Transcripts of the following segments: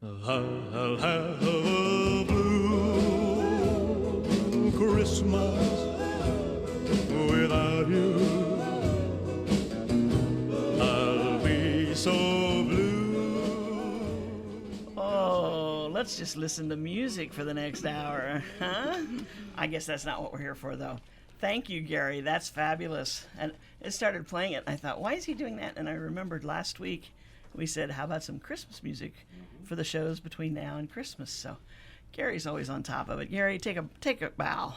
I'll have a blue Christmas without you. I'll be so blue. Oh, let's just listen to music for the next hour, huh? I guess that's not what we're here for, though. Thank you, Gary. That's fabulous. And it started playing it, and I thought, why is he doing that? And I remembered last week we said, how about some Christmas music for the shows between now and Christmas? So Gary's always on top of it. Gary, take a bow.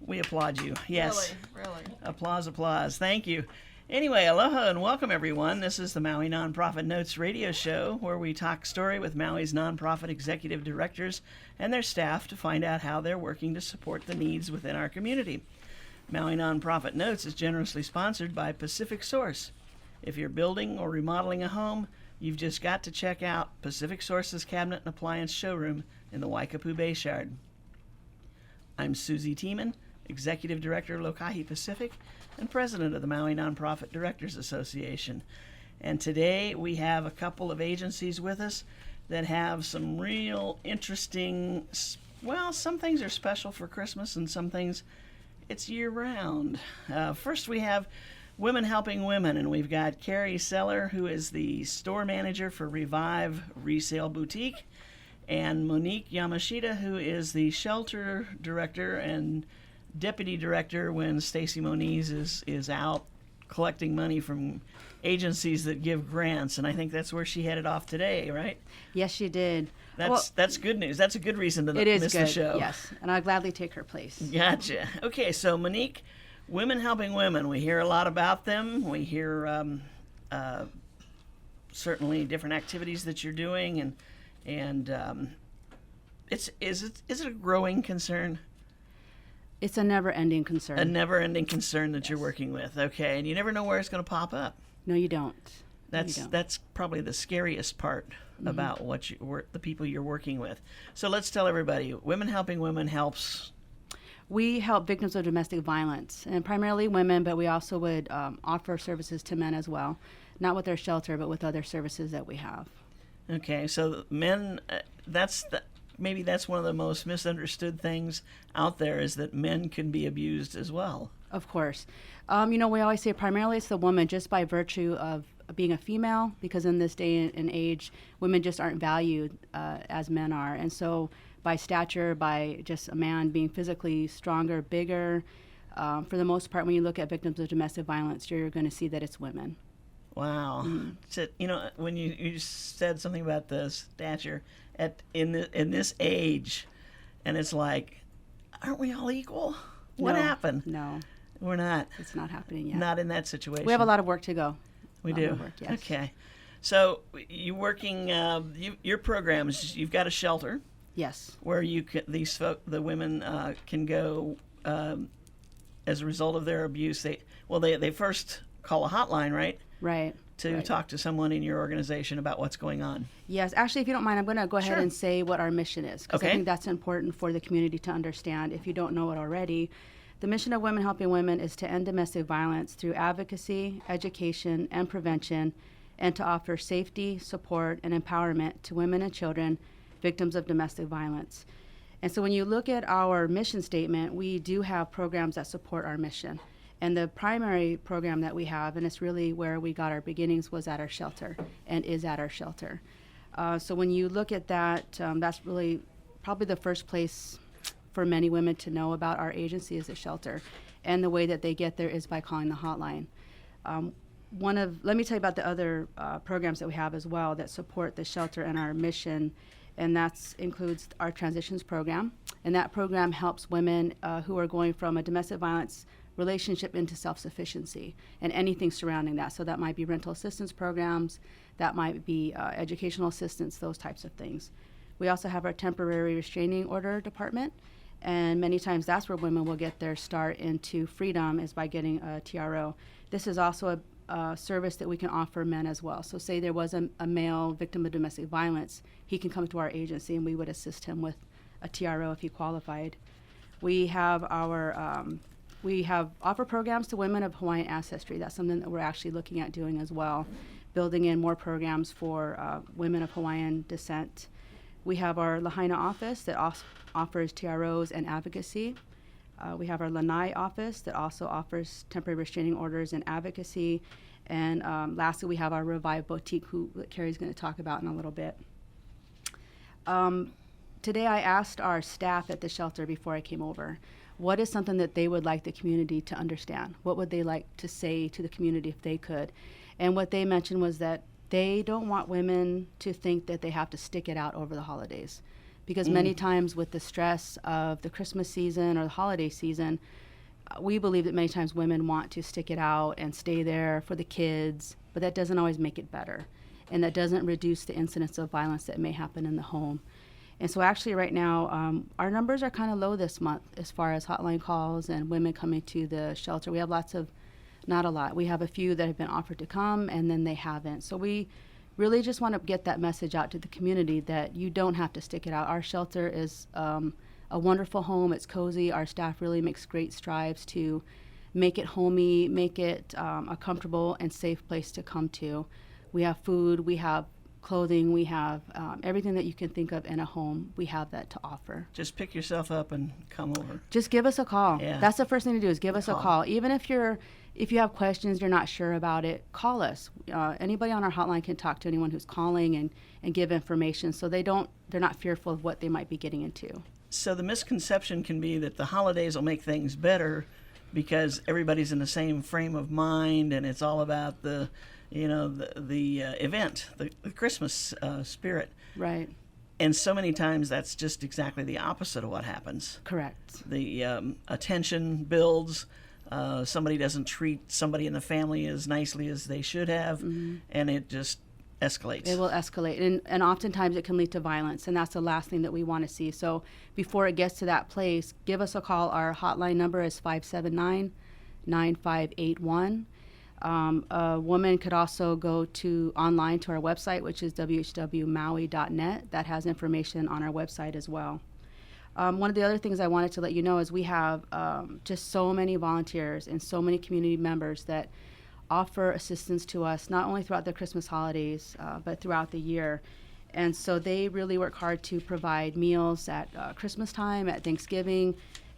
We applaud you. Yes. Really. Applause, applause. Thank you. Anyway, aloha and welcome, everyone. This is the Maui Nonprofit Notes radio show, where we talk story with Maui's nonprofit executive directors and their staff to find out how they're working to support the needs within our community. Maui Nonprofit Notes is generously sponsored by Pacific Source. If you're building or remodeling a home, you've just got to check out Pacific Source's Cabinet and Appliance Showroom in the Waikapu Bayshard. I'm Susie Tiemann, Executive Director of Lokahi Pacific and President of the Maui Nonprofit Directors Association. And today we have a couple of agencies with us that have some real interesting, well, some things are special for Christmas and some things it's year-round. First we have Women Helping Women, and we've got Carrie Seller, who is the store manager for Revive Resale Boutique, and Monique Yamashita, who is the shelter director and deputy director when Stacy Moniz is out collecting money from agencies that give grants, and I think that's where she headed off today, right? Yes, she did. That's good news. That's a good reason to miss good, the show. Yes, and I'll gladly take her place. Gotcha. Okay, so Monique, Women Helping Women. We hear a lot about them. We hear certainly different activities that you're doing, and is it a growing concern? It's a never-ending concern. A never-ending concern that you're working with. Okay, and you never know where it's going to pop up. No, you don't. That's probably the scariest part about the people you're working with. So let's tell everybody, Women Helping Women helps. We help victims of domestic violence, and primarily women, but we also would offer services to men as well, not with our shelter, but with other services that we have. Okay, so men, maybe that's one of the most misunderstood things out there, is that men can be abused as well. Of course. We always say primarily it's the woman just by virtue of being a female, because in this day and age, women just aren't valued as men are. And so by stature, by just a man being physically stronger, bigger, for the most part, when you look at victims of domestic violence, you're going to see that it's women. Wow. So, when you said something about the stature in this age, and it's like, aren't we all equal? What happened? No. We're not. It's not happening yet. Not in that situation. We have a lot of work to go. We do. Yes. Okay. So you working your programs? You've got a shelter. Yes. Where the women can go as a result of their abuse. They first call a hotline, right? Right. To talk to someone in your organization about what's going on. Yes. Actually, if you don't mind, I'm going to go ahead Sure. and say what our mission is, because I think that's important for the community to understand if you don't know it already. The mission of Women Helping Women is to end domestic violence through advocacy, education, and prevention, and to offer safety, support, and empowerment to women and children victims of domestic violence. And so when you look at our mission statement, we do have programs that support our mission. And the primary program that we have, and it's really where we got our beginnings, was at our shelter and is at our shelter. So when you look at that, that's really probably the first place for many women to know about our agency is the shelter. And the way that they get there is by calling the hotline. Let me tell you about the other programs that we have as well that support the shelter and our mission, and that includes our Transitions program. And that program helps women who are going from a domestic violence relationship into self-sufficiency and anything surrounding that. So that might be rental assistance programs, that might be educational assistance, those types of things. We also have our temporary restraining order department, and many times that's where women will get their start into freedom, is by getting a TRO. This is also a service that we can offer men as well. So say there was a male victim of domestic violence, he can come to our agency and we would assist him with a TRO if he qualified. We have offer programs to women of Hawaiian ancestry. That's something that we're actually looking at doing as well, building in more programs for women of Hawaiian descent. We have our Lahaina office that offers TROs and advocacy. We have our Lanai office that also offers temporary restraining orders and advocacy. And lastly, we have our Revive Boutique, who Carrie's going to talk about in a little bit. Today I asked our staff at the shelter before I came over, what is something that they would like the community to understand? What would they like to say to the community if they could? And what they mentioned was that they don't want women to think that they have to stick it out over the holidays. Because many times with the stress of the Christmas season or the holiday season, we believe that many times women want to stick it out and stay there for the kids, but that doesn't always make it better. And that doesn't reduce the incidence of violence that may happen in the home. And so actually right now, our numbers are kind of low this month as far as hotline calls and women coming to the shelter. We have not a lot. We have a few that have been offered to come and then they haven't. So we really just want to get that message out to the community that you don't have to stick it out. Our shelter is a wonderful home. It's cozy. Our staff really makes great strides to make it homey, make it a comfortable and safe place to come to. We have food, we have clothing, we have everything that you can think of in a home. We have that to offer. Just pick yourself up and come over. Just give us a call. Yeah. That's the first thing to do is give us a call. Even if you have questions, you're not sure about it, call us. Anybody on our hotline can talk to anyone who's calling and give information, so they're not fearful of what they might be getting into. So the misconception can be that the holidays will make things better because everybody's in the same frame of mind and it's all about the event, the Christmas spirit. Right. And so many times that's just exactly the opposite of what happens. Correct. The attention builds. Somebody doesn't treat somebody in the family as nicely as they should have, and it just escalates. It will escalate, and oftentimes it can lead to violence, and that's the last thing that we want to see. So before it gets to that place, give us a call. Our hotline number is 579-9581. A woman could also go online to our website, which is whwmaui.net. That has information on our website as well. One of the other things I wanted to let you know is we have just so many volunteers and so many community members that offer assistance to us, not only throughout the Christmas holidays, but throughout the year. And so they really work hard to provide meals at Christmas time, at Thanksgiving.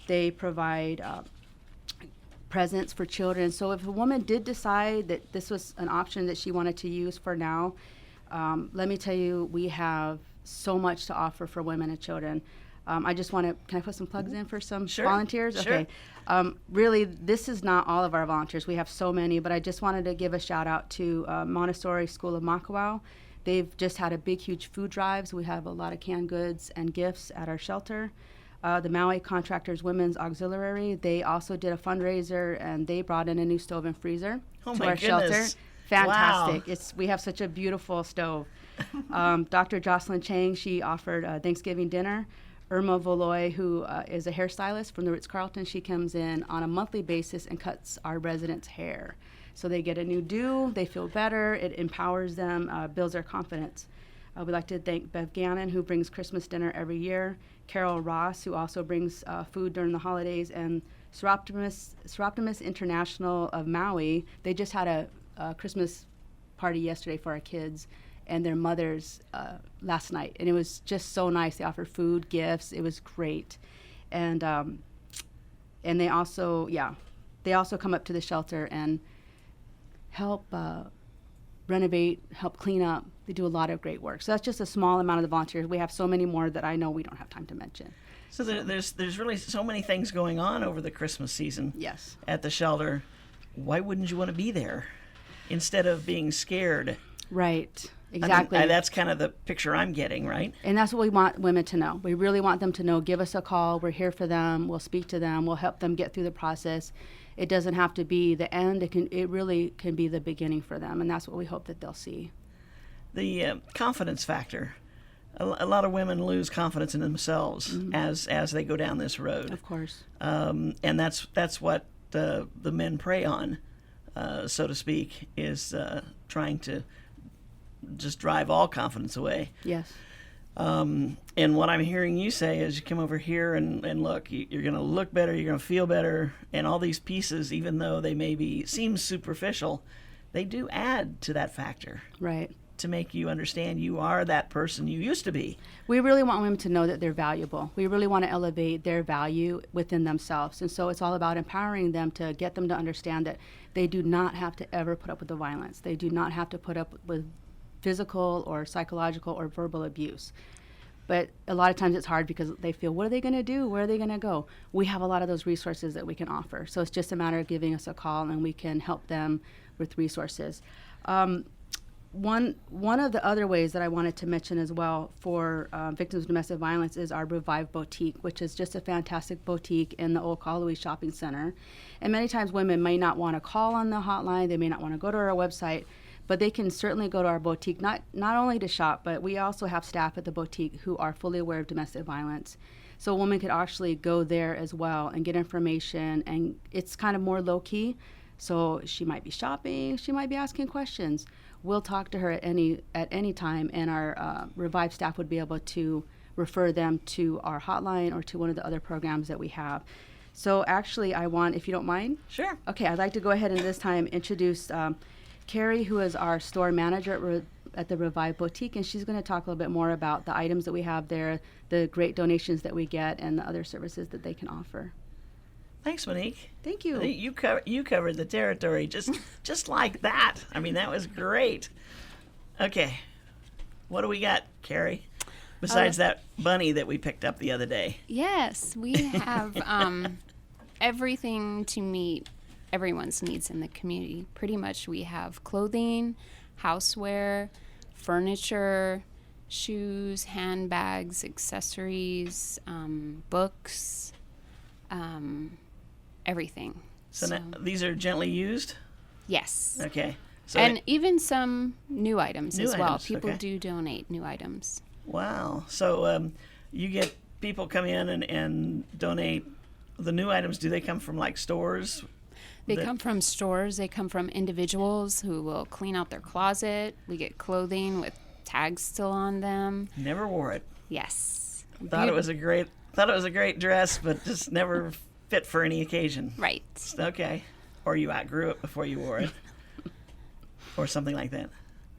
They provide presents for children. So if a woman did decide that this was an option that she wanted to use for now, let me tell you, we have so much to offer for women and children. I just want to, can I put some plugs in for some volunteers? Sure. Okay. Really, this is not all of our volunteers. We have so many, but I just wanted to give a shout out to Montessori School of Makawao. They've just had a big, huge food drives. We have a lot of canned goods and gifts at our shelter. The Maui Contractors Women's Auxiliary, they also did a fundraiser and they brought in a new stove and freezer to our shelter. Fantastic. Wow. We have such a beautiful stove. Dr. Jocelyn Chang, she offered a Thanksgiving dinner. Irma Voloy, who is a hairstylist from the Ritz-Carlton, she comes in on a monthly basis and cuts our residents' hair. So they get a new do, they feel better, it empowers them, builds their confidence. We'd like to thank Bev Gannon, who brings Christmas dinner every year, Carol Ross, who also brings food during the holidays, and Seroptimus International of Maui. They just had a Christmas party yesterday for our kids and their mothers last night, and it was just so nice. They offered food, gifts. It was great, and they also come up to the shelter and help renovate, help clean up. They do a lot of great work. So that's just a small amount of the volunteers. We have so many more that I know we don't have time to mention. So there's really so many things going on over the Christmas season. Yes. At the shelter. Why wouldn't you want to be there instead of being scared? Right. Exactly. I mean, that's kind of the picture I'm getting, right? And that's what we want women to know. We really want them to know, give us a call. We're here for them. We'll speak to them. We'll help them get through the process. It doesn't have to be the end. It really can be the beginning for them, and that's what we hope that they'll see. The confidence factor. A lot of women lose confidence in themselves as they go down this road. Of course. And that's what the men prey on, so to speak, is trying to just drive all confidence away. Yes. And what I'm hearing you say is you come over here and look, you're going to look better, you're going to feel better, and all these pieces, even though they seem superficial, they do add to that factor. Right. to make you understand you are that person you used to be. We really want women to know that they're valuable. We really want to elevate their value within themselves. And so it's all about empowering them to get them to understand that they do not have to ever put up with the violence. They do not have to put up with physical or psychological or verbal abuse. But a lot of times it's hard because they feel, what are they going to do? Where are they going to go? We have a lot of those resources that we can offer. So it's just a matter of giving us a call and we can help them with resources. One of the other ways that I wanted to mention as well for victims of domestic violence is our Revive Boutique, which is just a fantastic boutique in the Old Kahului Shopping Center. And many times women may not want to call on the hotline, they may not want to go to our website, but they can certainly go to our boutique, not only to shop, but we also have staff at the boutique who are fully aware of domestic violence. So a woman could actually go there as well and get information, and it's kind of more low-key. So she might be shopping, she might be asking questions. We'll talk to her at any time, and our Revive staff would be able to refer them to our hotline or to one of the other programs that we have. So actually, I want, if you don't mind. Sure. Okay, I'd like to go ahead and this time introduce Carrie, who is our store manager at the Revive Boutique, and she's going to talk a little bit more about the items that we have there, the great donations that we get, and the other services that they can offer. Thanks, Monique. Thank you. You covered the territory just like that. I mean, that was great. Okay, what do we got, Carrie? Besides that bunny that we picked up the other day. Yes, we have everything to meet everyone's needs in the community. Pretty much we have clothing, houseware, furniture, shoes, handbags, accessories, books, everything. So now, these are gently used? Yes. Okay. So And even some new items as well. items, People okay. do donate new items. Wow. So you get people come in and donate the new items. Do they come from like stores? They come from stores. They come from individuals who will clean out their closet. We get clothing with tags still on them. Never wore it. Yes. Thought it was a great dress, but just never fit for any occasion. Right. Okay. Or you outgrew it before you wore it. Or something like that.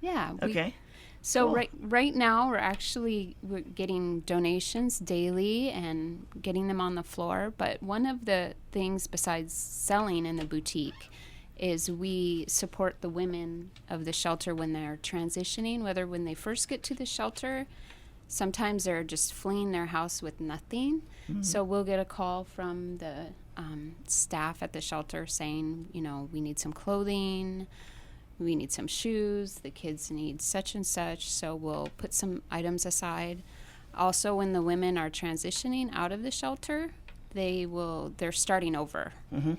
Yeah. Okay. So Cool. right now we're getting donations daily and getting them on the floor. But one of the things besides selling in the boutique is we support the women of the shelter when they're transitioning, whether when they first get to the shelter, sometimes they're just fleeing their house with nothing. Mm-hmm. So we'll get a call from the staff at the shelter saying, we need some clothing, we need some shoes, the kids need such and such, so we'll put some items aside. Also, when the women are transitioning out of the shelter, they're starting over. Mm-hmm.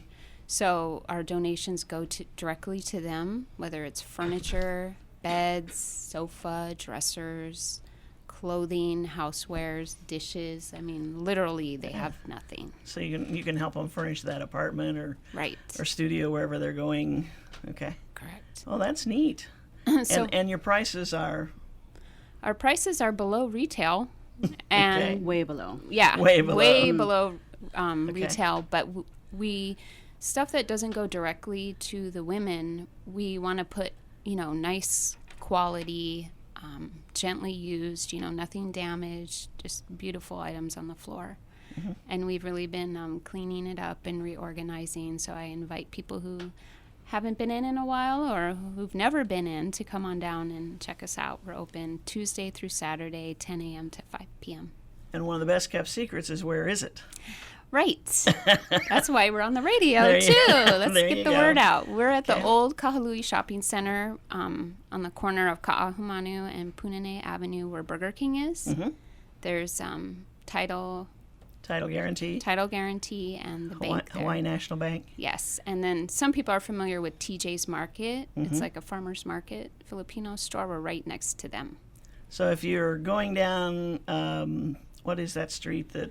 So our donations go directly to them, whether it's furniture, beds, sofa, dressers, clothing, housewares, dishes. I mean, literally, they have nothing. So you can help them furnish that apartment Right. or studio wherever they're going. Okay. Correct. Well, that's neat. So and your prices are our prices are below retail, and Okay. Way below. yeah, Way below. below Okay. retail. But we stuff that doesn't go directly to the women, we want to put nice quality, gently used, nothing damaged, just beautiful items on the floor. Mm-hmm. And we've really been cleaning it up and reorganizing. So I invite people who haven't been in a while or who've never been in to come on down and check us out. We're open Tuesday through Saturday, 10 a.m. to 5 p.m. And one of the best kept secrets is where is it? Right. That's why we're on the radio, There you too. go. Let's There get you the go. word out. We're at the Okay. old Kahului Shopping Center on the corner of Ka'ahumanu and Punane Avenue where Burger King is. Mm-hmm. There's title Guarantee. guarantee and the bank there. Hawaii National Bank. Yes. And then some people are familiar with TJ's Market. Mm-hmm. It's like a farmer's market, Filipino store. We're right next to them. So if you're going down, what is that street that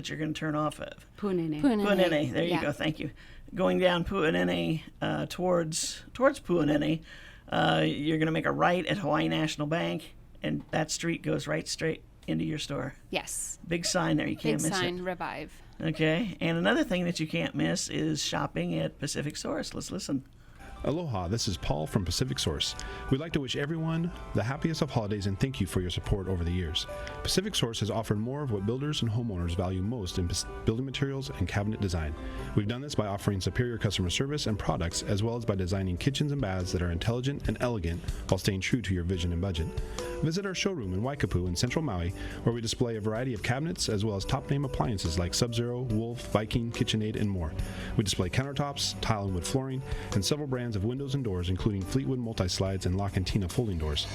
you're going to turn off of? Punene. Pu'unene. There you Yeah. go. Thank you. Going down Pu'unene towards Pu'unene, you're going to make a right at Hawaii National Bank, and that street goes right straight into your store. Yes. Big sign there. You can't Big miss sign, Revive. it. Okay. And another thing that you can't miss is shopping at Pacific Source. Let's listen. Aloha, this is Paul from Pacific Source. We'd like to wish everyone the happiest of holidays and thank you for your support over the years. Pacific Source has offered more of what builders and homeowners value most in building materials and cabinet design. We've done this by offering superior customer service and products, as well as by designing kitchens and baths that are intelligent and elegant while staying true to your vision and budget. Visit our showroom in Waikapu in Central Maui, where we display a variety of cabinets as well as top-name appliances like Sub-Zero, Wolf, Viking, KitchenAid, and more. We display countertops, tile and wood flooring, and several brands of windows and doors, including Fleetwood multi-slides and Lock & Tina folding doors.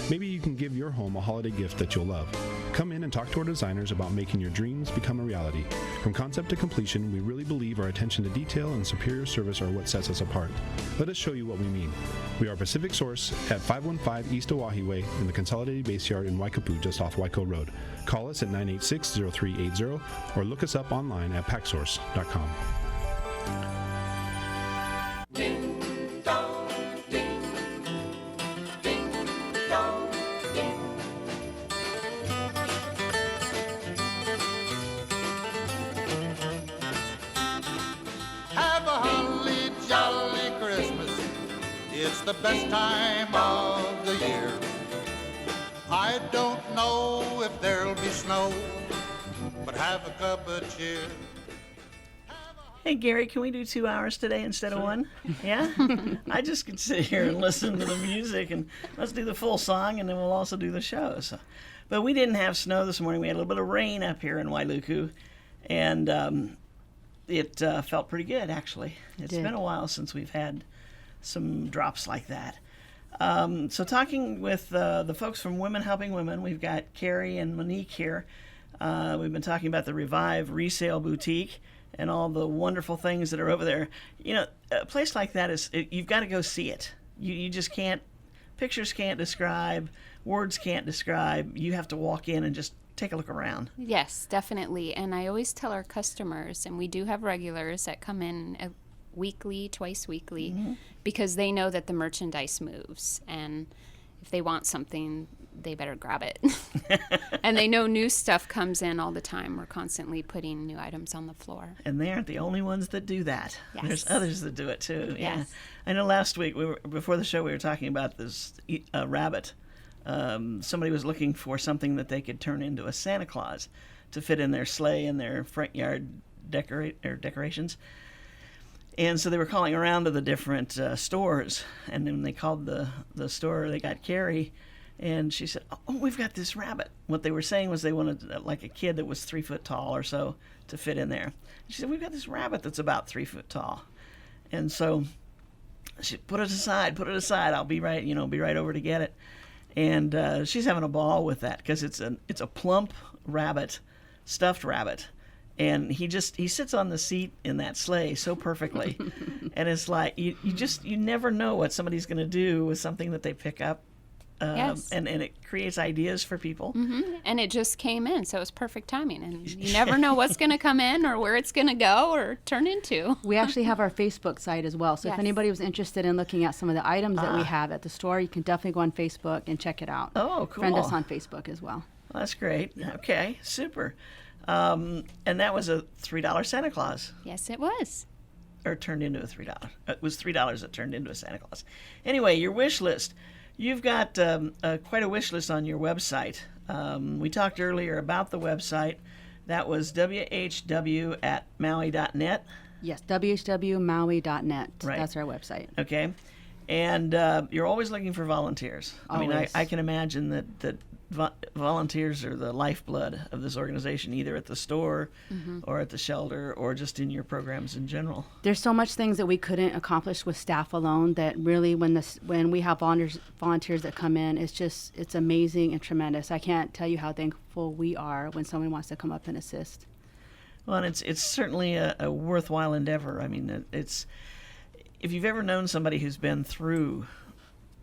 Maybe you can give your home a holiday gift that you'll love. Come in and talk to our designers about making your dreams become a reality. From concept to completion, we really believe our attention to detail and superior service are what sets us apart. Let us show you what we mean. We are Pacific Source at 515 East Oahe Way in the Consolidated Base Yard in Waikapu, just off Waiko Road. Call us at 986-0380 or look us up online at packsource.com. Have a holly jolly Christmas. It's the best time of the year. I don't know if there'll be snow, but have a cup of cheer. Hey, Gary, can we do 2 hours today instead of one? Yeah? I just could sit here and listen to the music, and let's do the full song, and then we'll also do the show. So, but we didn't have snow this morning. We had a little bit of rain up here in Wailuku, and it felt pretty good, actually. It's been a while since we've had some drops like that. So talking with the folks from Women Helping Women, we've got Carrie and Monique here. We've been talking about the Revive Resale Boutique and all the wonderful things that are over there. You know, a place like that you've got to go see it. You just can't, pictures can't describe, words can't describe. You have to walk in and just take a look around. Yes, definitely. And I always tell our customers, and we do have regulars that come in weekly, twice weekly, because they know that the merchandise moves. And if they want something, they better grab it. And they know new stuff comes in all the time. We're constantly putting new items on the floor. And they aren't the only ones that do that. Yes. There's others that do it too. Yeah. Yes. I know last week, before the show, we were talking about this rabbit. Somebody was looking for something that they could turn into a Santa Claus to fit in their sleigh and their front yard decorations. And so they were calling around to the different stores, and then they called the store. They got Carrie, and she said, "Oh, we've got this rabbit." What they were saying was they wanted like a kid that was 3 foot tall or so to fit in there. She said, "We've got this rabbit that's about 3 foot tall," and so she put it aside. I'll be right over to get it. And she's having a ball with that because it's a plump rabbit, stuffed rabbit. And he sits on the seat in that sleigh so perfectly. And it's like, you never know what somebody's going to do with something that they pick up. Yes. And it creates ideas for people. Mm-hmm. And it just came in, so it was perfect timing. And you never know what's going to come in or where it's going to go or turn into. We actually have our Facebook site as well. So Yes. if anybody was interested in looking at some of the items that we have at the store, you can definitely go on Facebook and check it out. Oh, cool. Friend us on Facebook as well. Well, that's great. Okay, super. And that was a $3 Santa Claus. Yes, it was. Or turned into a $3. It was $3 that turned into a Santa Claus. Anyway, your wish list. You've got quite a wish list on your website. We talked earlier about the website. That was whw@maui.net. Yes, whwmaui.net. Right. That's our website. Okay. And you're always looking for volunteers. I mean, Always. I can imagine that volunteers are the lifeblood of this organization, either at the store or at the shelter or just in your programs in general. There's so much things that we couldn't accomplish with staff alone that really when we have volunteers that come in, it's amazing and tremendous. I can't tell you how thankful we are when someone wants to come up and assist. Well, and it's certainly a worthwhile endeavor. I mean, it's if you've ever known somebody who's been through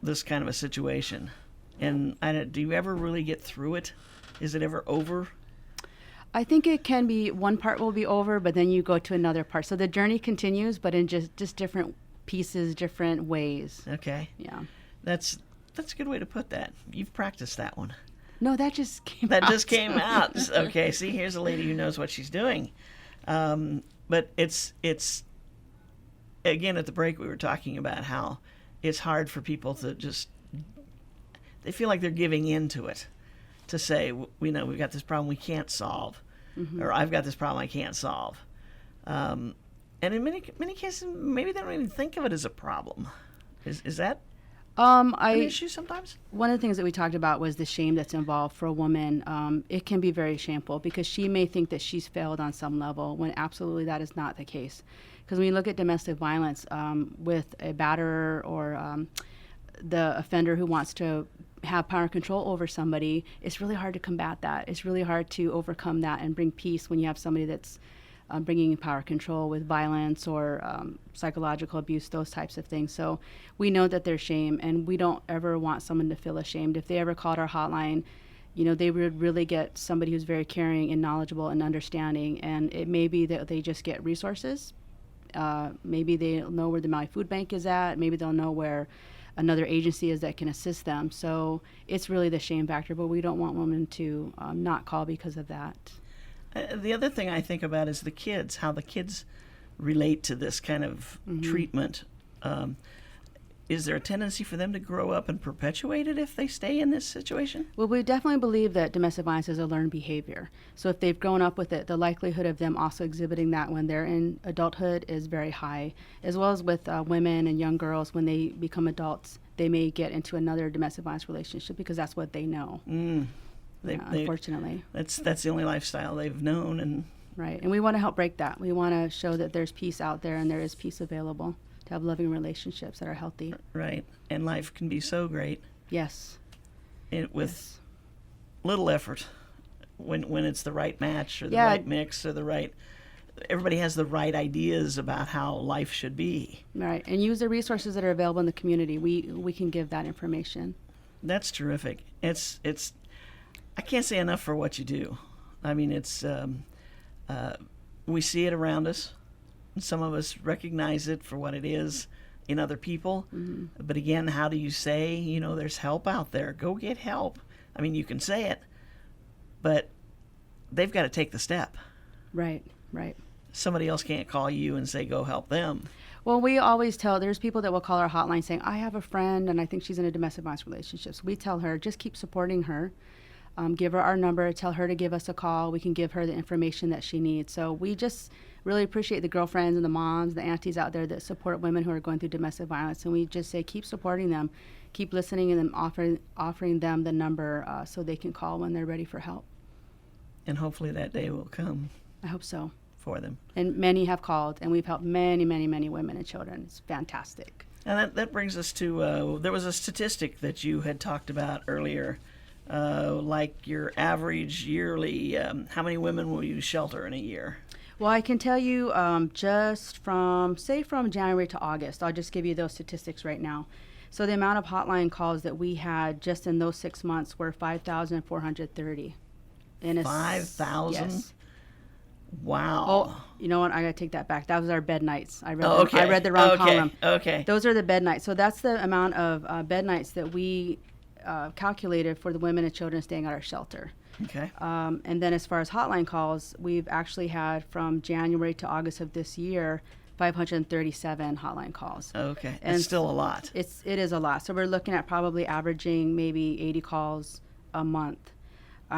this kind of a situation, and do you ever really get through it? Is it ever over? I think it can be, one part will be over, but then you go to another part. So the journey continues, but in just different pieces, different ways. Okay. Yeah. That's a good way to put that. You've practiced that one. No, that just came That out. just came out. Okay, see, here's a lady who knows what she's doing. But it's again, at the break, we were talking about how it's hard for people to they feel like they're giving in to it, to say, we know we've got this problem we can't solve, or I've got this problem I can't solve. And in many cases, maybe they don't even think of it as a problem. Is that an issue sometimes? One of the things that we talked about was the shame that's involved for a woman. It can be very shameful because she may think that she's failed on some level when absolutely that is not the case. Because when you look at domestic violence with a batterer or the offender who wants to have power and control over somebody, it's really hard to combat that. It's really hard to overcome that and bring peace when you have somebody that's bringing power control with violence or psychological abuse, those types of things. So we know that there's shame, and we don't ever want someone to feel ashamed. If they ever called our hotline, they would really get somebody who's very caring and knowledgeable and understanding. And it may be that they just get resources. Maybe they'll know where the Maui Food Bank is at. Maybe they'll know where another agency is that can assist them. So it's really the shame factor, but we don't want women to not call because of that. The other thing I think about is the kids, how the kids relate to this kind of treatment. Is there a tendency for them to grow up and perpetuate it if they stay in this situation? Well, we definitely believe that domestic violence is a learned behavior. So if they've grown up with it, the likelihood of them also exhibiting that when they're in adulthood is very high. As well as with women and young girls, when they become adults, they may get into another domestic violence relationship because that's what they know. Unfortunately. That's the only lifestyle they've known. And right. And we want to help break that. We want to show that there's peace out there and there is peace available to have loving relationships that are healthy. Right. And life can be so great. Yes. With little effort when it's the right match or the right mix or the right... Everybody has the right ideas about how life should be. Right. And use the resources that are available in the community. We can give that information. That's terrific. It's I can't say enough for what you do. I mean, it's we see it around us. Some of us recognize it for what it is in other people. But again, how do you say, there's help out there? Go get help. I mean, you can say it, but they've got to take the step. Right. Somebody else can't call you and say, go help them. Well, we always there's people that will call our hotline saying, I have a friend and I think she's in a domestic violence relationship. So we tell her, just keep supporting her. Give her our number, tell her to give us a call. We can give her the information that she needs. So we just really appreciate the girlfriends and the moms, the aunties out there that support women who are going through domestic violence. And we just say, keep supporting them, keep listening, and then offering them the number so they can call when they're ready for help. And hopefully that day will come. I hope so. For them. And many have called, and we've helped many, many, many women and children. It's fantastic. And that brings us to, there was a statistic that you had talked about earlier, like your average yearly, how many women will you shelter in a year? Well, I can tell you just from January to August, I'll just give you those statistics right now. So the amount of hotline calls that we had just in those 6 months were 5,430. 5,000? Yes. Wow. Oh, you know what? I got to take that back. That was our bed nights. I read the wrong okay. column. Okay. Those are the bed nights. So that's the amount of bed nights that we calculated for the women and children staying at our shelter. Okay. And then as far as hotline calls, we've actually had from January to August of this year, 537 hotline calls. Okay. And it's still a lot. It is a lot. So we're looking at probably averaging maybe 80 calls a month.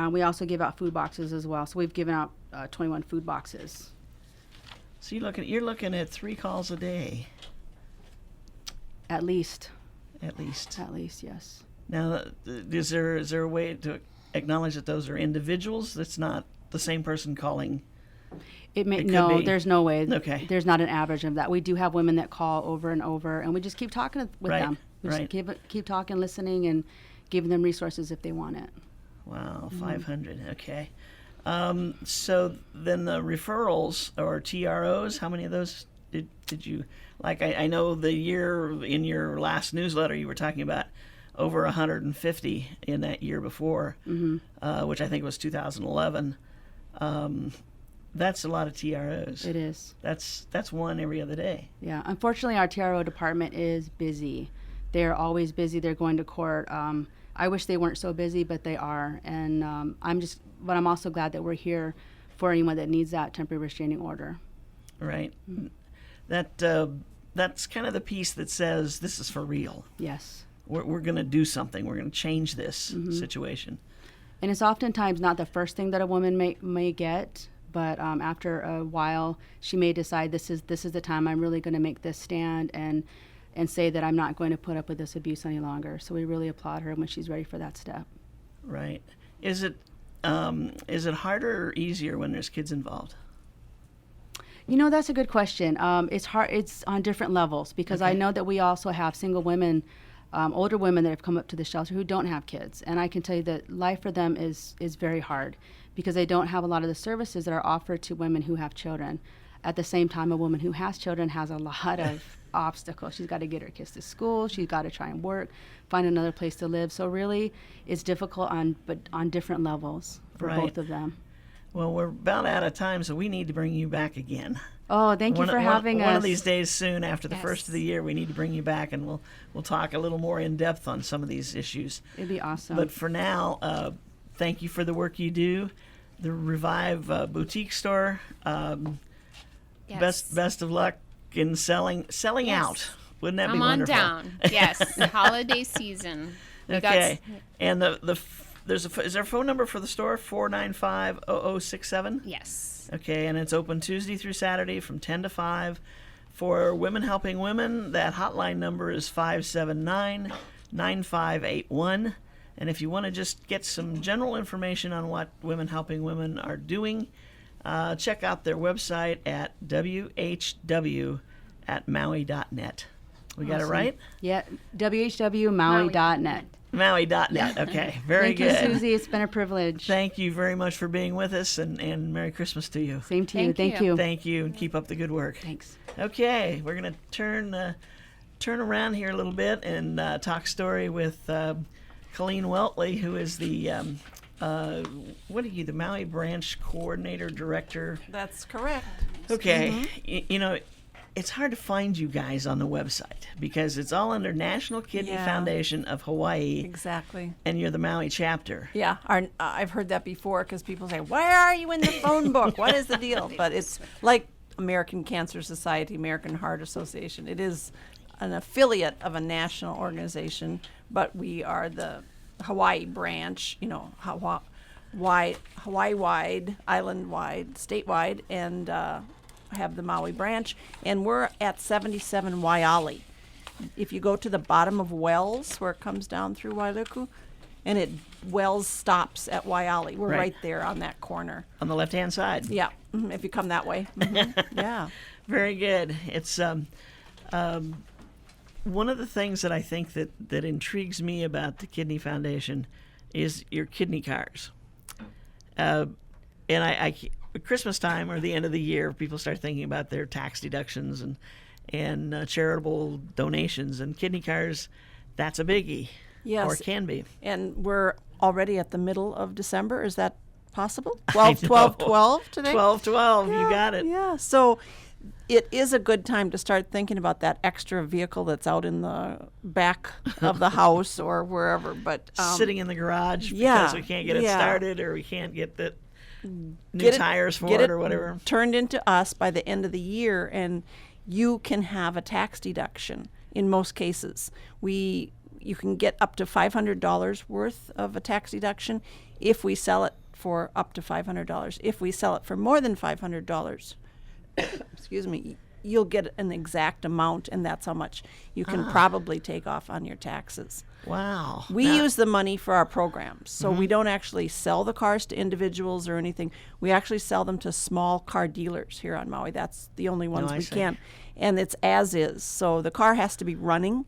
We also give out food boxes as well. So we've given out 21 food boxes. So you're looking at 3 calls a day. At least. At least, yes. Now, is there a way to acknowledge that those are individuals? That's not the same person calling. No, there's no way. Okay. There's not an average of that. We do have women that call over and over, and we just keep talking with them. We just keep talking, listening, and giving them resources if they want it. Wow, 500. Okay. So then the referrals or TROs, how many of those did you, like I know the year in your last newsletter you were talking about over 150 in that year before, which I think was 2011. That's a lot of TROs. It is. That's one every other day. Yeah. Unfortunately, our TRO department is busy. They're always busy. They're going to court. I wish they weren't so busy, but they are. And but I'm also glad that we're here for anyone that needs that temporary restraining order. Right. That that's kind of the piece that says this is for real. Yes. We're going to do something. We're going to change this situation. And it's oftentimes not the first thing that a woman may get, but after a while, she may decide this is the time I'm really going to make this stand and say that I'm not going to put up with this abuse any longer. So we really applaud her when she's ready for that step. Right. Is it harder or easier when there's kids involved? You know, that's a good question. It's hard. It's on different levels because I know that we also have single women, older women that have come up to the shelter who don't have kids, and I can tell you that life for them is very hard because they don't have a lot of the services that are offered to women who have children. At the same time, a woman who has children has a lot of obstacles. She's got to get her kids to school. She's got to try and work, find another place to live. So really, it's difficult on different levels for both of them. Well, we're about out of time, so we need to bring you back again. Oh, thank you for having us. One of these days soon, after the first of the year, we need to bring you back, and we'll talk a little more in depth on some of these issues. It'd be awesome. But for now, thank you for the work you do. The Revive Boutique Store. Best of luck in selling out. Wouldn't that be wonderful? Come on down. Yes, holiday season. Okay, and is there a phone number for the store? 495-0067? Yes. Okay, and it's open Tuesday through Saturday from 10 to 5. For Women Helping Women, that hotline number is 579-9581. And if you want to just get some general information on what Women Helping Women are doing, check out their website at whw@maui.net. We got it right? Yeah, whwmaui.net. Maui.net. Okay, very good. Thank you, Susie. It's been a privilege. Thank you very much for being with us, and Merry Christmas to you. Same to you. Thank you. Thank you, and keep up the good work. Thanks. Okay, we're going to turn around here a little bit and talk story with Colleen Weltley, who is the the Maui Branch Coordinator Director. That's correct. Okay, you know, it's hard to find you guys on the website because it's all under National Kidney Foundation of Hawaii. Exactly. And you're the Maui chapter. Yeah, I've heard that before because people say, "Why are you in the phone book? What is the deal?" But it's like American Cancer Society, American Heart Association. It is an affiliate of a national organization, but we are the Hawaii branch. You know, Hawaii-wide, island-wide, statewide, and have the Maui branch, and we're at 77 Waiali. If you go to the bottom of Wells, where it comes down through Wailuku, and Wells stops at Waiali. We're right there on that corner. On the left-hand side. Yeah, if you come that way. Yeah. Very good. It's one of the things that I think that intrigues me about the Kidney Foundation is your kidney cars. And I at Christmas time or the end of the year, people start thinking about their tax deductions and charitable donations, and kidney cars, that's a biggie. Yes. Or it can be. And we're already at the middle of December. Is that possible? 12/12 today? 12/12, you got it. Yeah, so it is a good time to start thinking about that extra vehicle that's out in the back of the house or wherever. But sitting in the garage because we can't get it started or we can't get the new tires for it or whatever. Turned into us by the end of the year, and you can have a tax deduction in most cases. You can get up to $500 worth of a tax deduction if we sell it for up to $500. If we sell it for more than $500, excuse me, you'll get an exact amount, and that's how much you can probably take off on your taxes. Wow. We use the money for our programs, so we don't actually sell the cars to individuals or anything. We actually sell them to small car dealers here on Maui. That's the only ones we can. And it's as is, so the car has to be running.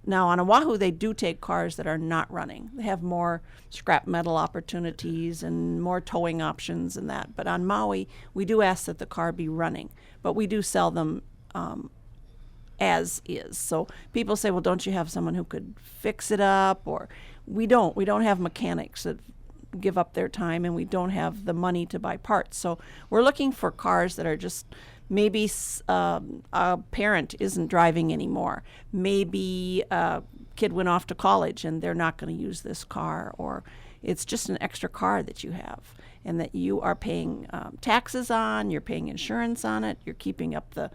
Now, on Oahu, they do take cars that are not running. They have more scrap metal opportunities and more towing options and that. But on Maui, we do ask that the car be running. But we do sell them as is. So people say, well, don't you have someone who could fix it up? Or we don't. We don't have mechanics that give up their time, and we don't have the money to buy parts. So we're looking for cars that are just maybe a parent isn't driving anymore. Maybe a kid went off to college and they're not going to use this car, or it's just an extra car that you have and that you are paying taxes on, you're paying insurance on it, you're keeping up the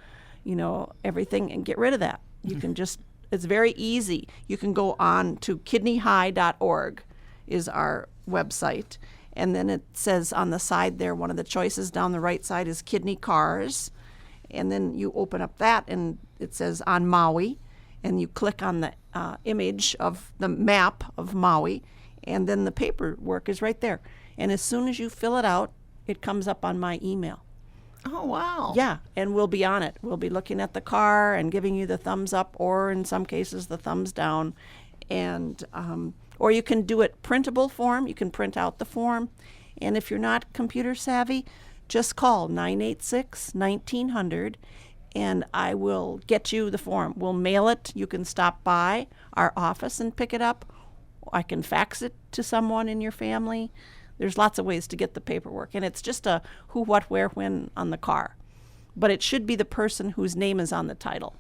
everything, and get rid of that. You can just, it's very easy. You can go on to kidneyhigh.org is our website. And then it says on the side there, one of the choices down the right side is kidney cars. And then you open up that and it says on Maui. And you click on the image of the map of Maui. And then the paperwork is right there. And as soon as you fill it out, it comes up on my email. Oh, wow. Yeah, and we'll be on it. We'll be looking at the car and giving you the thumbs up, or in some cases the thumbs down. And or you can do it printable form. You can print out the form. And if you're not computer savvy, just call 986-1900 and I will get you the form. We'll mail it. You can stop by our office and pick it up. I can fax it to someone in your family. There's lots of ways to get the paperwork. And it's just a who, what, where, when on the car. But it should be the person whose name is on the title.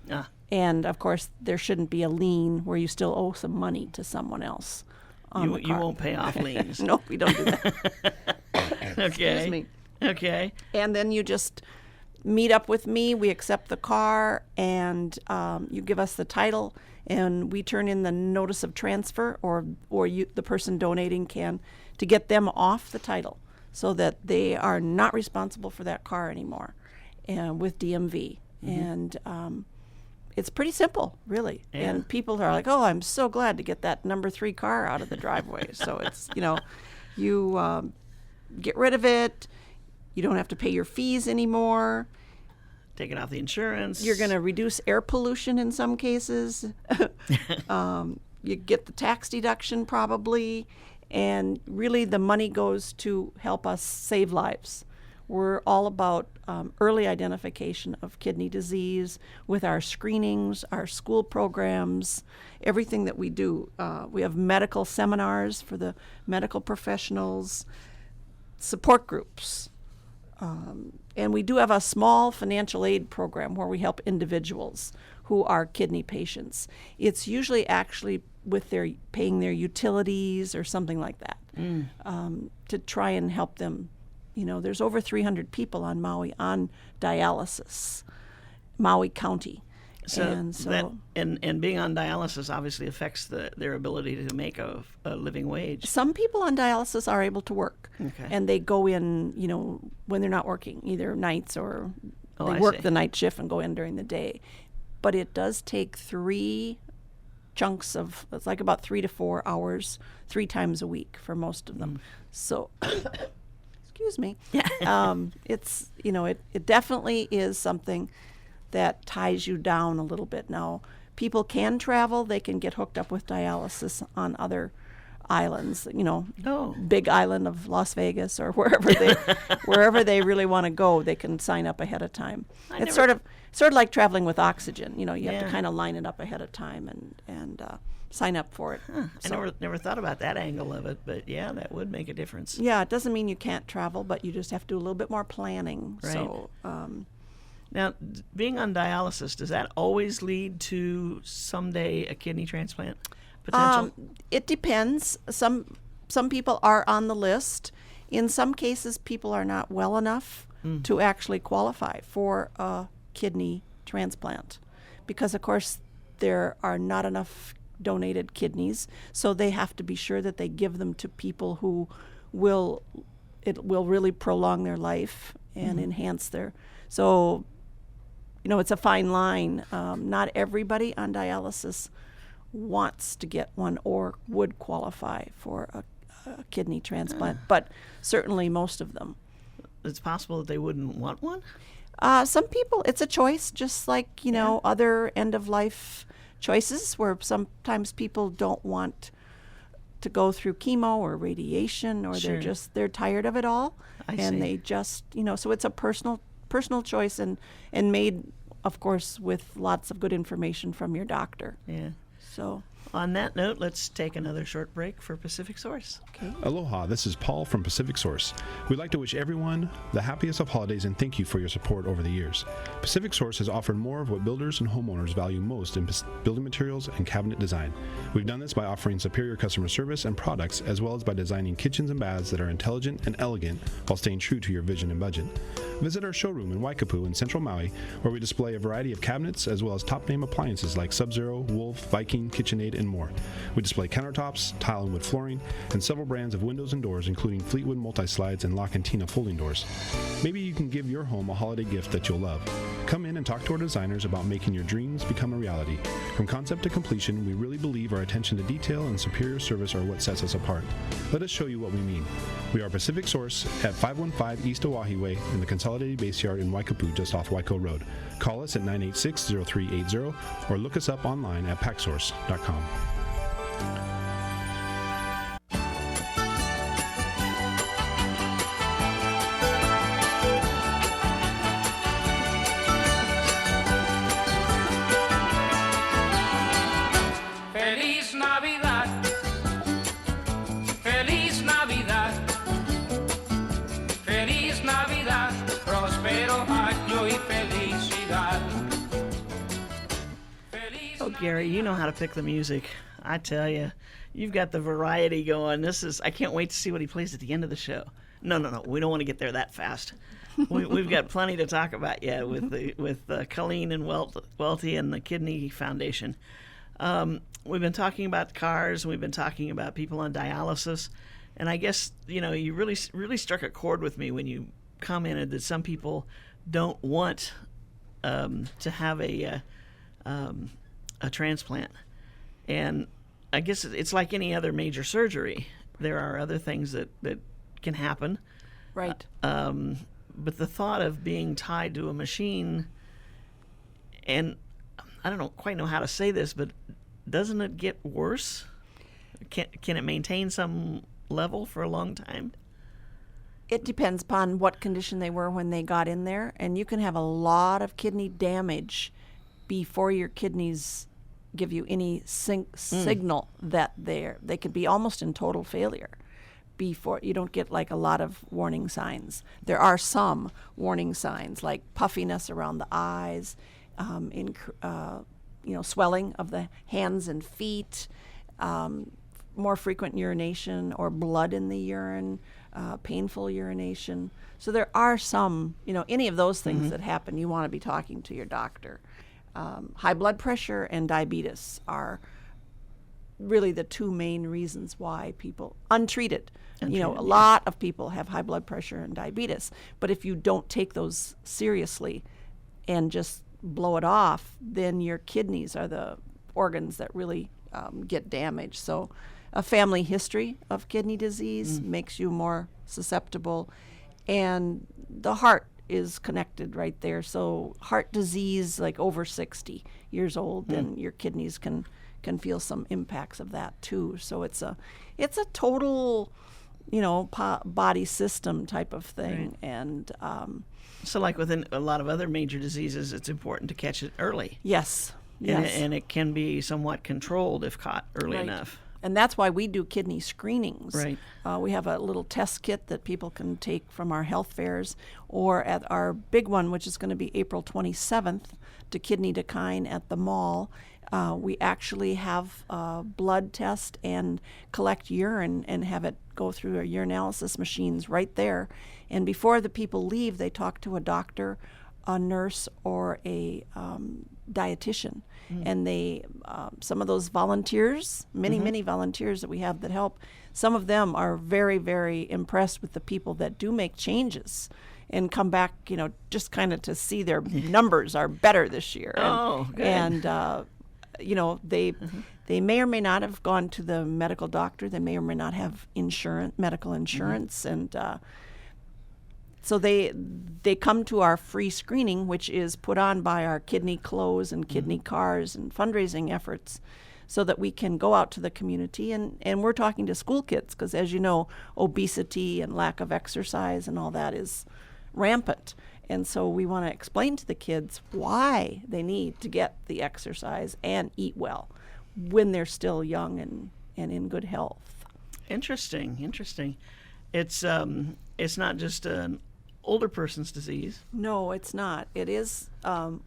Ah. And, of course, there shouldn't be a lien where you still owe some money to someone else on the car. You won't pay off liens. No, we don't do that. Okay. Excuse me. Okay. And then you just meet up with me. We accept the car, and you give us the title, and we turn in the notice of transfer, or the person donating can, to get them off the title so that they are not responsible for that car anymore with DMV. And it's pretty simple, really. Yeah. And people are like, oh, I'm so glad to get that number 3 car out of the driveway. So it's, you get rid of it. You don't have to pay your fees anymore. Take it off the insurance. You're going to reduce air pollution in some cases. You get the tax deduction probably. And really the money goes to help us save lives. We're all about early identification of kidney disease with our screenings, our school programs, everything that we do. We have medical seminars for the medical professionals, support groups. And we do have a small financial aid program where we help individuals who are kidney patients. It's usually actually with their paying their utilities or something like that, to try and help them. There's over 300 people on Maui on dialysis, Maui County. And being on dialysis obviously affects their ability to make a living wage. Some people on dialysis are able to work, Okay. and they go in, when they're not working, either nights or they I work see. the night shift and go in during the day. But it does take 3 chunks of, it's like about 3 to 4 hours, 3 times a week for most of them. So, excuse me. It's, it definitely is something that ties you down a little bit. Now, people can travel. They can get hooked up with dialysis on other islands, Big Island of Las Vegas or wherever they really want to go. They can sign up ahead of time. It's sort of like traveling with oxygen. You have to kind of line it up ahead of time and sign up for it. I never thought about that angle of it, but yeah, that would make a difference. Yeah, it doesn't mean you can't travel, but you just have to do a little bit more planning. Right. So, now, being on dialysis, does that always lead to someday a kidney transplant potential? It depends. Some people are on the list. In some cases, people are not well enough to actually qualify for a kidney transplant because, of course, there are not enough donated kidneys, so they have to be sure that they give them to people who will really prolong their life and enhance their. So, it's a fine line. Not everybody on dialysis wants to get one or would qualify for a kidney transplant, but certainly most of them. It's possible that they wouldn't want one? Some people, it's a choice, just like, other end-of-life choices where sometimes people don't want to go through chemo or radiation or Sure. they're tired of it all. I and see. they just, so it's a personal choice and made, of course, with lots of good information from your doctor. Yeah. So On that note, let's take another short break for Pacific Source. Okay. Aloha, this is Paul from Pacific Source. We'd like to wish everyone the happiest of holidays and thank you for your support over the years. Pacific Source has offered more of what builders and homeowners value most in building materials and cabinet design. We've done this by offering superior customer service and products, as well as by designing kitchens and baths that are intelligent and elegant while staying true to your vision and budget. Visit our showroom in Waikapu in Central Maui, where we display a variety of cabinets as well as top-name appliances like Sub-Zero, Wolf, Viking, KitchenAid, and more. We display countertops, tile and wood flooring, and several brands of windows and doors, including Fleetwood multi-slides and Lock & Tina folding doors. Maybe you can give your home a holiday gift that you'll love. Come in and talk to our designers about making your dreams become a reality. From concept to completion, we really believe our attention to detail and superior service are what sets us apart. Let us show you what we mean. We are Pacific Source at 515 East Oahe Way in the Consolidated Base Yard in Waikapu, just off Waiko Road. Call us at 986-0380 or look us up online at packsource.com. Feliz Navidad, Feliz Navidad, Feliz Navidad, próspero año y felicidad. Oh, Gary, you know how to pick the music. I tell you, you've got the variety going. I can't wait to see what he plays at the end of the show. No, we don't want to get there that fast. We've got plenty to talk about yet with Colleen and Welty and the Kidney Foundation. We've been talking about cars. We've been talking about people on dialysis, and I guess you really struck a chord with me when you commented that some people don't want to have a transplant, and I guess it's like any other major surgery. There are other things that can happen, Right. but the thought of being tied to a machine, and I don't quite know how to say this, but doesn't it get worse? Can it maintain some level for a long time? It depends upon what condition they were when they got in there, and you can have a lot of kidney damage before your kidneys give you any signal that they could be almost in total failure. Before you don't get like a lot of warning signs. There are some warning signs like puffiness around the eyes, swelling of the hands and feet, more frequent urination or blood in the urine, painful urination. So there are some, any of those things that happen, you want to be talking to your doctor. High blood pressure and diabetes are really the two main reasons why people untreated. A lot of people have high blood pressure and diabetes, but if you don't take those seriously and just blow it off, then your kidneys are the organs that really get damaged. So a family history of kidney disease makes you more susceptible, and the heart is connected right there. So heart disease, like over 60 years old, then your kidneys can feel some impacts of that too. So it's a total, body system type of thing. Right. And so like within a lot of other major diseases, it's important to catch it early. Yes. And it can be somewhat controlled if caught early enough. And that's why we do kidney screenings. Right. We have a little test kit that people can take from our health fairs, or at our big one, which is going to be April 27th, to Kidney Decline at the mall. We actually have a blood test and collect urine and have it go through our urinalysis machines right there. And before the people leave, they talk to a doctor, a nurse, or a dietitian. And they, some of those volunteers, many volunteers that we have that help, some of them are very, very impressed with the people that do make changes and come back, just kind of to see their numbers are better this year. Oh, good. And they may or may not have gone to the medical doctor. They may or may not have medical insurance, and so they come to our free screening, which is put on by our Kidney Clothes and Kidney Cars and fundraising efforts, so that we can go out to the community. And we're talking to school kids because, as you know, obesity and lack of exercise and all that is rampant. And so we want to explain to the kids why they need to get the exercise and eat well. when they're still young and in good health. Interesting. It's not just an older person's disease. No, it's not. It is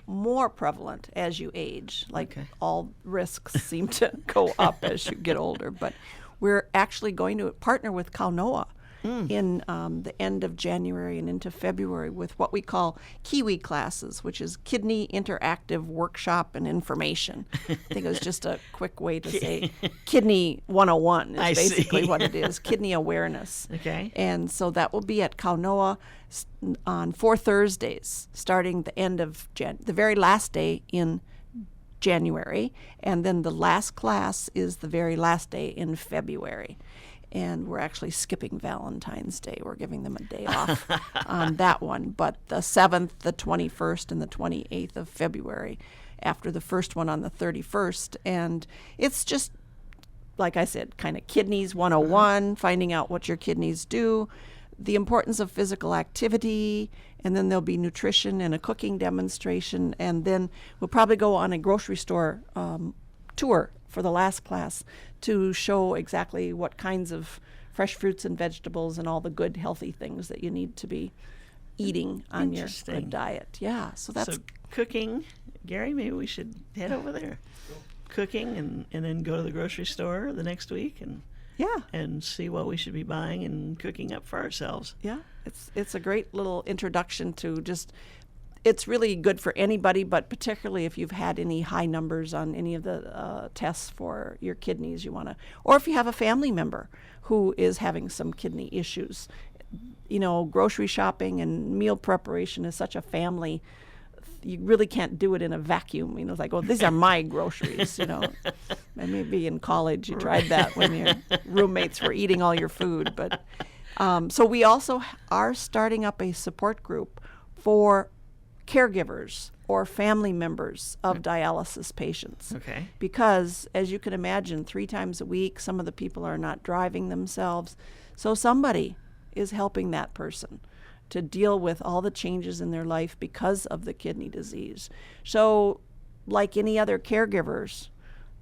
more prevalent as you age. Like all risks seem to go up as you get older. But we're actually going to partner with Kaunoa in the end of January and into February with what we call Kiwi classes, which is Kidney Interactive Workshop and Information. I think it was just a quick way to say Kidney 101 is basically what it is, kidney awareness. Okay. And so that will be at Kaunoa on 4 Thursdays, starting the end of the very last day in January, and then the last class is the very last day in February. And we're actually skipping Valentine's Day. We're giving them a day off on that one. But the 7th, the 21st, and the 28th of February after the first one on the 31st. And it's just, like I said, kind of Kidneys 101, finding out what your kidneys do, the importance of physical activity, and then there'll be nutrition and a cooking demonstration. And then we'll probably go on a grocery store tour for the last class to show exactly what kinds of fresh fruits and vegetables and all the good healthy things that you need to be eating on your good diet. Yeah, so that's cooking. Gary, maybe we should head over there. Cooking and then go to the grocery store the next week and see what we should be buying and cooking up for ourselves. Yeah, it's a great little introduction to just. It's really good for anybody, but particularly if you've had any high numbers on any of the tests for your kidneys, or if you have a family member who is having some kidney issues. Grocery shopping and meal preparation is such a family. You really can't do it in a vacuum. It's like, oh, these are my groceries. And maybe in college you tried that when your roommates were eating all your food. But so we also are starting up a support group for caregivers or family members of dialysis patients. Okay. Because, as you can imagine, 3 times a week, some of the people are not driving themselves. So somebody is helping that person to deal with all the changes in their life because of the kidney disease. So, like any other caregivers,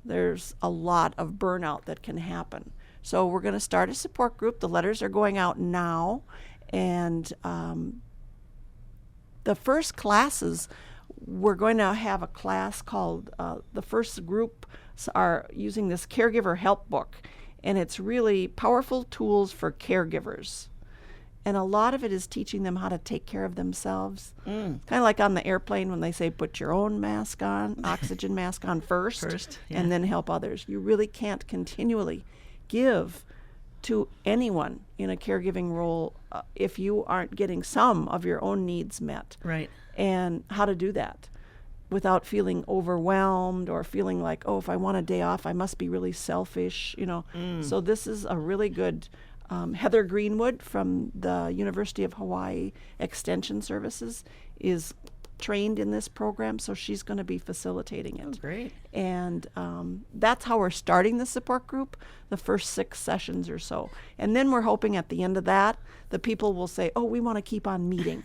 there's a lot of burnout that can happen. So we're going to start a support group. The letters are going out now. And the first classes, we're going to have a class called, the first group are using this caregiver help book, and it's really powerful tools for caregivers. And a lot of it is teaching them how to take care of themselves. Kind of like on the airplane when they say put your own mask on, oxygen mask on first and then help others. You really can't continually give to anyone in a caregiving role if you aren't getting some of your own needs met. Right. And how to do that without feeling overwhelmed or feeling like, oh, if I want a day off, I must be really selfish, So this is a really good, Heather Greenwood from the University of Hawaii Extension Services is trained in this program, so she's going to be facilitating it. Oh, great. And that's how we're starting the support group, the first 6 sessions or so. And then we're hoping at the end of that, the people will say, oh, we want to keep on meeting.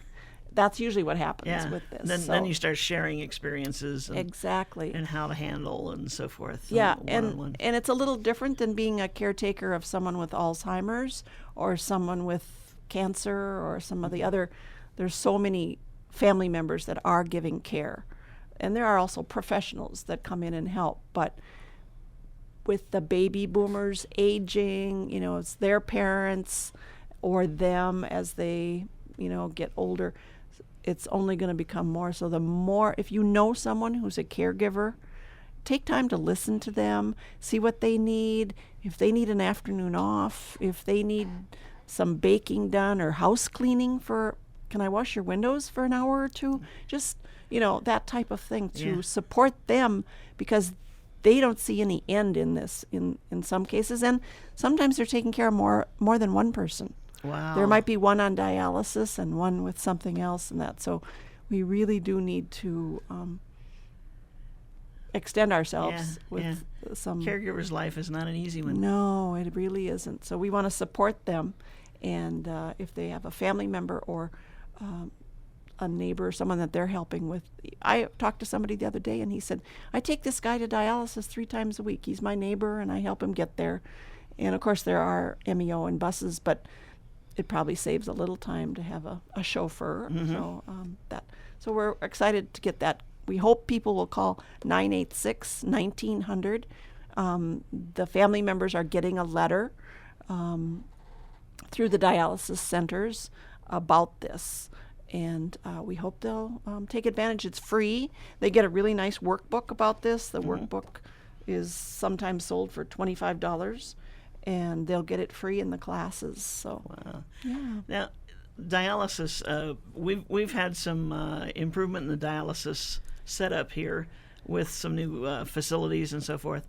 That's usually what happens with this. Then you start sharing experiences. Exactly. And how to handle and so forth. Yeah, and it's a little different than being a caretaker of someone with Alzheimer's or someone with cancer or some of the other. There's so many family members that are giving care. And there are also professionals that come in and help. But with the baby boomers aging, it's their parents or them as they, get older. It's only going to become more. So the more, if you know someone who's a caregiver, take time to listen to them, see what they need, if they need an afternoon off, if they need some baking done or house cleaning for, can I wash your windows for an hour or 2? Just, that type of thing to support them because they don't see any end in this in some cases. And sometimes they're taking care of more than one person. Wow. There might be one on dialysis and one with something else and that. So we really do need to extend ourselves with some. Caregiver's life is not an easy one. No, it really isn't. So we want to support them. And if they have a family member or a neighbor, someone that they're helping with. I talked to somebody the other day, and he said, I take this guy to dialysis 3 times a week. He's my neighbor, and I help him get there. And, of course, there are MEO and buses, but it probably saves a little time to have a chauffeur. So we're excited to get that. We hope people will call 986-1900. The family members are getting a letter through the dialysis centers about this. And we hope they'll take advantage. It's free. They get a really nice workbook about this. The workbook is sometimes sold for $25, and they'll get it free in the classes. So, wow. Yeah. Now, dialysis, we've had some improvement in the dialysis setup here with some new facilities and so forth.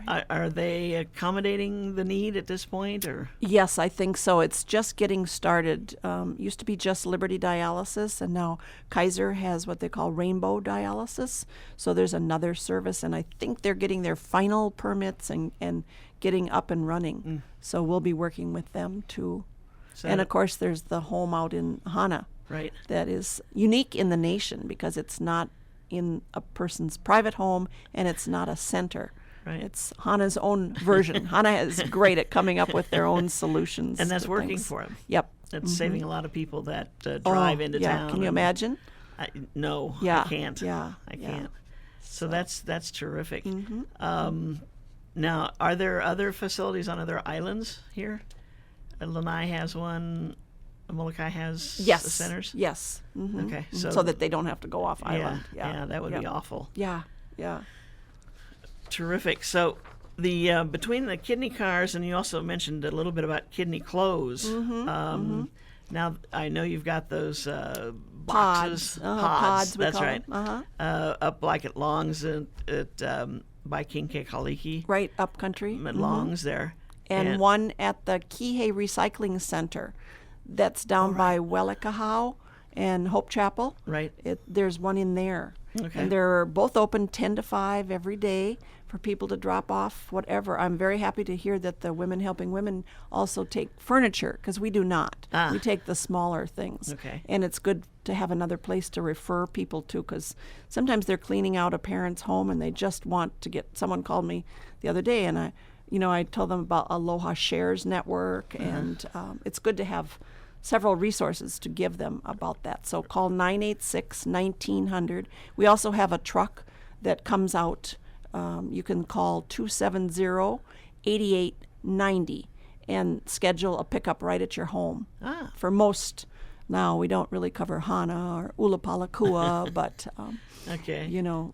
Right. Are they accommodating the need at this point, or? Yes, I think so. It's just getting started. Used to be just Liberty Dialysis, and now Kaiser has what they call Rainbow Dialysis. So there's another service, and I think they're getting their final permits and getting up and running. So we'll be working with them too. So and of course, there's the home out in Hana. Right. That is unique in the nation because it's not in a person's private home, and it's not a center. Right. It's Hana's own version. Hana is great at coming up with their own solutions. And that's working for them. Yep. It's saving a lot of people that drive into town. Can you imagine? No, yeah. I can't. Yeah. I can't. So that's terrific. Now, are there other facilities on other islands here? Lanai has one. Molokai has centers? Yes. Okay. So that they don't have to go off island. Yeah, that would be awful. Yeah. Terrific. So the between the kidney cars, and you also mentioned a little bit about kidney clothes. Now I know you've got those boxes, pods. That's right. Up like at Long's by King Kekaliki. Right, up country. At Long's there. And one at the Kihei Recycling Center, that's down by Welikahau and Hope Chapel. Right. There's one in there. Okay. And they're both open 10 to 5 every day for people to drop off whatever. I'm very happy to hear that the Women Helping Women also take furniture, because we do not. We take the smaller things. Okay. And it's good to have another place to refer people to, because sometimes they're cleaning out a parent's home and they just want to get. Someone called me the other day, and I told them about Aloha Shares Network, and it's good to have several resources to give them about that. So call 986-1900. We also have a truck that comes out. You can call 270-8890 and schedule a pickup right at your home. For most, now we don't really cover Hana or Ulapalakua, but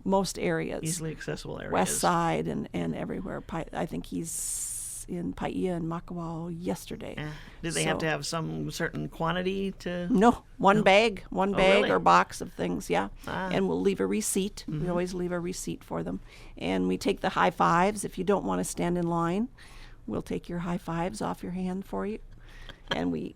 most areas. Easily accessible areas. West Side and everywhere. I think he's in Paia and Makawao yesterday. Do they have to have some certain quantity to? No, one bag really? or box of things, and we'll leave a receipt. We always leave a receipt for them. And we take the high fives. If you don't want to stand in line, we'll take your high fives off your hand for you. And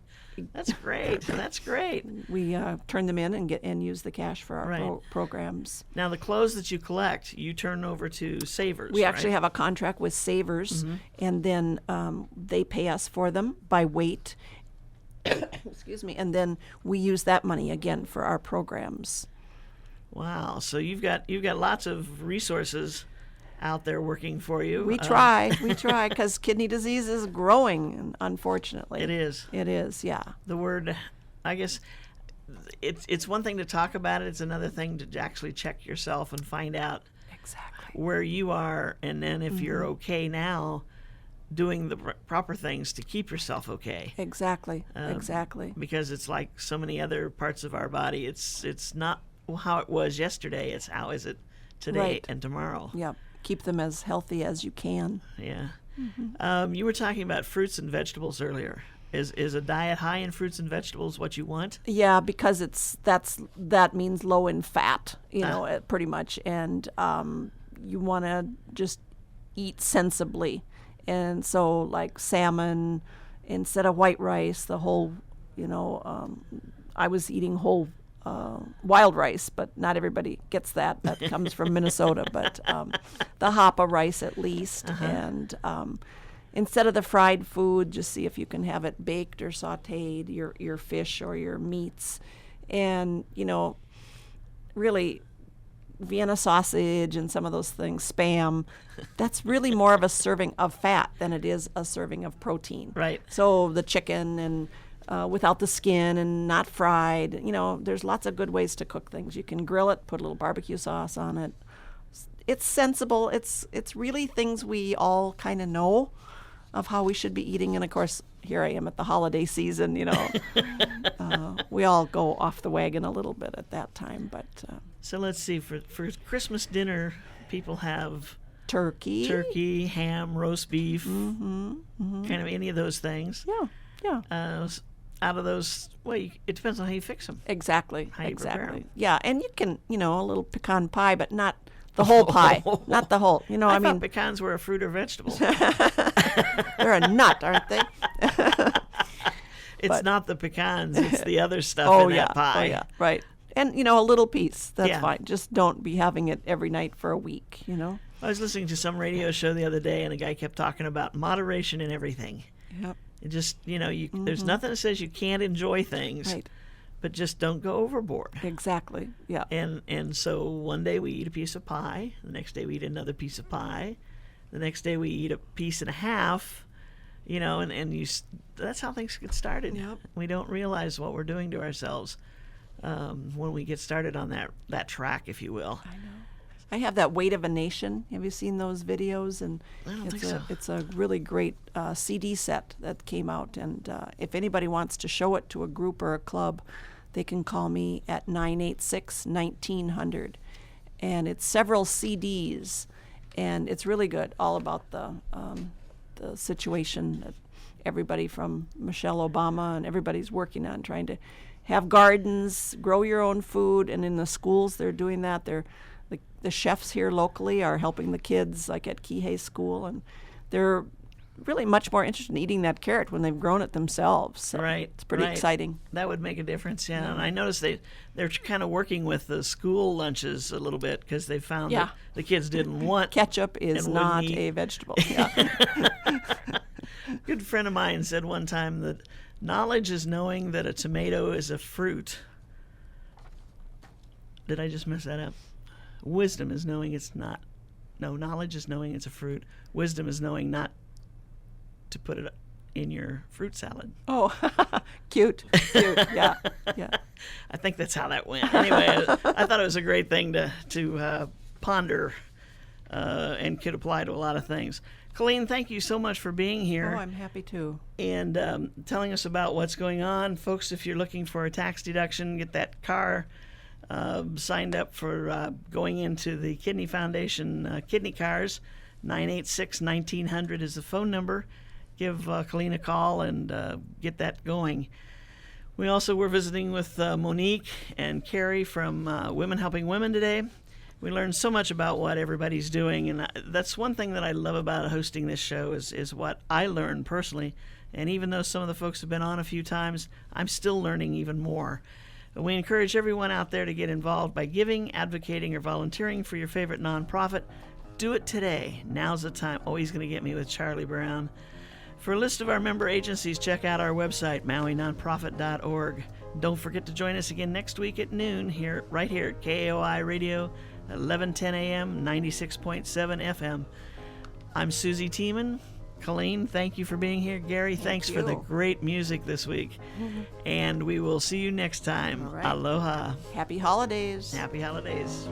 That's great. That's great. We turn them in and use the cash for our programs. Now, the clothes that you collect, you turn over to Savers. We actually have a contract with Savers, and then they pay us for them by weight. Excuse me. And then we use that money again for our programs. Wow. So you've got lots of resources out there working for you. We try, because kidney disease is growing, unfortunately. It is, yeah. The word, I guess, it's one thing to talk about it. It's another thing to actually check yourself and find out where you are, and then if you're okay now, doing the proper things to keep yourself okay. Exactly. Because it's like so many other parts of our body. It's not how it was yesterday. It's how is it today and tomorrow. Yep. Keep them as healthy as you can. Yeah. You were talking about fruits and vegetables earlier. Is a diet high in fruits and vegetables what you want? Yeah, because that means low in fat, pretty much, and you want to just eat sensibly, and so like salmon instead of white rice. The whole, I was eating whole. Wild rice, but not everybody gets that. That comes from Minnesota, but the hapa rice at least. And instead of the fried food, just see if you can have it baked or sautéed, your fish or your meats, And, you know, really Vienna sausage and some of those things, Spam, that's really more of a serving of fat than it is a serving of protein. Right. So the chicken and without the skin and not fried, you know, there's lots of good ways to cook things. You can grill it, put a little barbecue sauce on it. It's sensible. It's really things we all kind of know of how we should be eating. And of course, here I am at the holiday season, you know. We all go off the wagon a little bit at that time. But so let's see, for Christmas dinner, people have turkey, ham, roast beef, kind of any of those things. Yeah. Out of those, well, it depends on how you fix them. Exactly. How you prepare 'em. Yeah, and you can, you know, a little pecan pie, but not the whole pie. Not the whole. You know, I I mean, thought pecans were a fruit or vegetable. they're a nut, aren't they? It's not the pecans; it's the other stuff in that pie. Oh yeah, right. And you know, a little piece. That's Yeah. fine. Just don't be having it every night for a week. You know. I was listening to some radio show the other day, and a guy kept talking about moderation in everything. Yep. It just, you know, there's nothing that says you can't enjoy things, Right. but just don't go overboard. Exactly. Yeah. And so one day we eat a piece of pie, the next day we eat another piece of pie, the next day we eat a piece and a half, you know, and that's how things get started. Yep. We don't realize what we're doing to ourselves when we get started on that track, if you will. I know. I have that Weight of a Nation. Have you seen those videos? And I don't think so. It's a really great CD set that came out. And if anybody wants to show it to a group or a club, they can call me at 986-1900. And it's several CDs, and it's really good. All about the situation that everybody from Michelle Obama and everybody's working on, trying to have gardens, grow your own food, and in the schools they're doing that. The chefs here locally are helping the kids, like at Kihei School, and they're really much more interested in eating that carrot when they've grown it themselves. So Right. it's pretty right. exciting. That would make a difference, yeah. And I noticed they're kind of working with the school lunches a little bit because they found Yeah. that the kids didn't want Ketchup is and wouldn't not eat. a vegetable. Yeah. Good friend of mine said one time that knowledge is knowing that a tomato is a fruit. Did I just mess that up? Wisdom is knowing it's not. No, knowledge is knowing it's a fruit. Wisdom is knowing not to put it in your fruit salad. Oh, cute. Yeah. I think that's how that went. Anyway, I thought it was a great thing to ponder and could apply to a lot of things. Colleen, thank you so much for being here. Oh, I'm happy to. And telling us about what's going on. Folks, if you're looking for a tax deduction, get that car signed up for going into the Kidney Foundation Kidney Cars. 986-1900 is the phone number. Give Colleen a call and get that going. We also were visiting with Monique and Carrie from Women Helping Women today. We learned so much about what everybody's doing, and that's one thing that I love about hosting this show is what I learned personally. And even though some of the folks have been on a few times, I'm still learning even more. We encourage everyone out there to get involved by giving, advocating, or volunteering for your favorite nonprofit. Do it today. Now's the time. Oh, he's going to get me with Charlie Brown. For a list of our member agencies, check out our website, MauiNonprofit.org. Don't forget to join us again next week at noon, right here at KAOI Radio, 1110 AM, 96.7 FM. I'm Susie Tiemann. Colleen, thank you for being here. Gary, thanks for the great music this week. And we will see you next time. All right. Aloha. Happy holidays. Happy holidays.